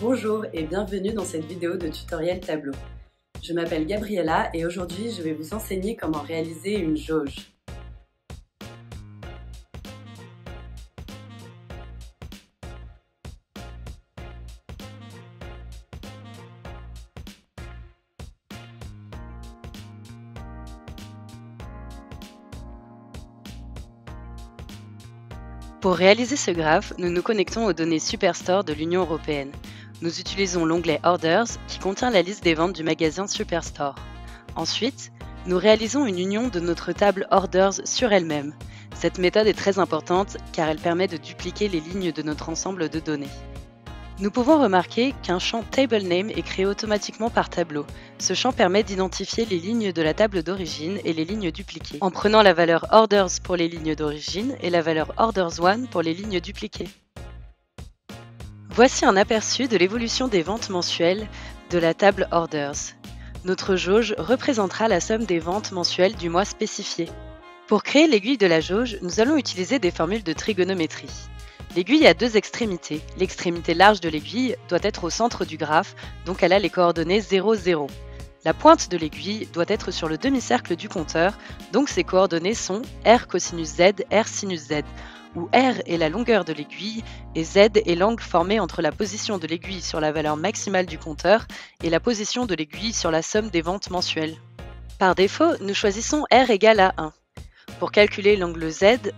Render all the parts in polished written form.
Bonjour et bienvenue dans cette vidéo de tutoriel tableau. Je m'appelle Gabriella et aujourd'hui je vais vous enseigner comment réaliser une jauge. Pour réaliser ce graphe, nous nous connectons aux données Superstore de l'Union européenne. Nous utilisons l'onglet Orders qui contient la liste des ventes du magasin Superstore. Ensuite, nous réalisons une union de notre table Orders sur elle-même. Cette méthode est très importante car elle permet de dupliquer les lignes de notre ensemble de données. Nous pouvons remarquer qu'un champ Table Name est créé automatiquement par tableau. Ce champ permet d'identifier les lignes de la table d'origine et les lignes dupliquées, en prenant la valeur Orders pour les lignes d'origine et la valeur Orders1 pour les lignes dupliquées. Voici un aperçu de l'évolution des ventes mensuelles de la table Orders. Notre jauge représentera la somme des ventes mensuelles du mois spécifié. Pour créer l'aiguille de la jauge, nous allons utiliser des formules de trigonométrie. L'aiguille a deux extrémités. L'extrémité large de l'aiguille doit être au centre du graphe, donc elle a les coordonnées 0, 0. La pointe de l'aiguille doit être sur le demi-cercle du compteur, donc ses coordonnées sont R cosinus Z, R sinus Z, où R est la longueur de l'aiguille et Z est l'angle formé entre la position de l'aiguille sur la valeur maximale du compteur et la position de l'aiguille sur la somme des ventes mensuelles. Par défaut, nous choisissons R égale à 1. Pour calculer l'angle Z,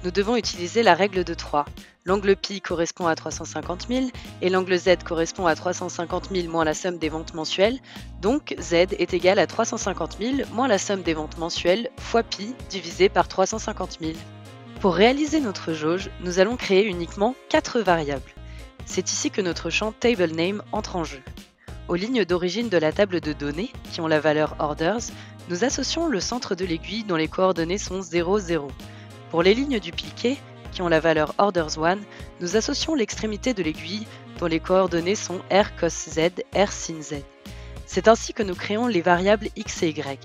nous devons utiliser la règle de 3. L'angle pi correspond à 350 000 et l'angle Z correspond à 350 000 moins la somme des ventes mensuelles, donc Z est égal à 350 000 moins la somme des ventes mensuelles fois pi divisé par 350 000. Pour réaliser notre jauge, nous allons créer uniquement 4 variables. C'est ici que notre champ Table Name entre en jeu. Aux lignes d'origine de la table de données, qui ont la valeur Orders, nous associons le centre de l'aiguille dont les coordonnées sont 0, 0. Pour les lignes dupliquées, qui ont la valeur Orders1, nous associons l'extrémité de l'aiguille dont les coordonnées sont R cos Z, R sin Z. C'est ainsi que nous créons les variables x et y.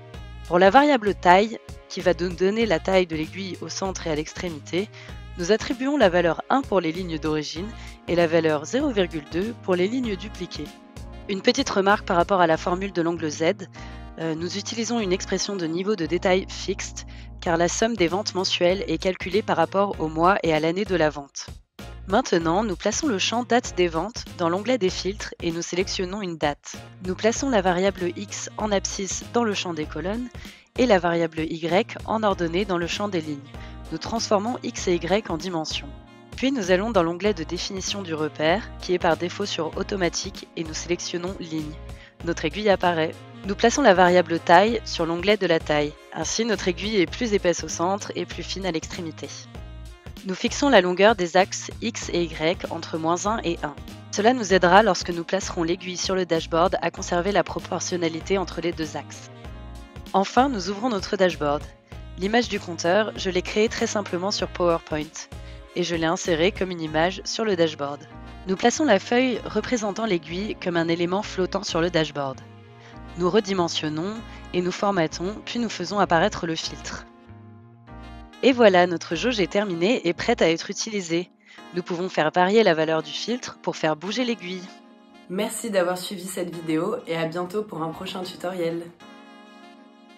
Pour la variable taille, qui va nous donner la taille de l'aiguille au centre et à l'extrémité, nous attribuons la valeur 1 pour les lignes d'origine et la valeur 0,2 pour les lignes dupliquées. Une petite remarque par rapport à la formule de l'angle Z, nous utilisons une expression de niveau de détail fixe car la somme des ventes mensuelles est calculée par rapport au mois et à l'année de la vente. Maintenant, nous plaçons le champ date des ventes dans l'onglet des filtres et nous sélectionnons une date. Nous plaçons la variable x en abscisse dans le champ des colonnes et la variable y en ordonnée dans le champ des lignes. Nous transformons x et y en dimensions. Puis nous allons dans l'onglet de définition du repère qui est par défaut sur automatique et nous sélectionnons ligne. Notre aiguille apparaît. Nous plaçons la variable taille sur l'onglet de la taille. Ainsi, notre aiguille est plus épaisse au centre et plus fine à l'extrémité. Nous fixons la longueur des axes X et Y entre -1 et 1. Cela nous aidera lorsque nous placerons l'aiguille sur le dashboard à conserver la proportionnalité entre les deux axes. Enfin, nous ouvrons notre dashboard. L'image du compteur, je l'ai créée très simplement sur PowerPoint et je l'ai insérée comme une image sur le dashboard. Nous plaçons la feuille représentant l'aiguille comme un élément flottant sur le dashboard. Nous redimensionnons et nous formatons, puis nous faisons apparaître le filtre. Et voilà, notre jauge est terminée et prête à être utilisée. Nous pouvons faire varier la valeur du filtre pour faire bouger l'aiguille. Merci d'avoir suivi cette vidéo et à bientôt pour un prochain tutoriel.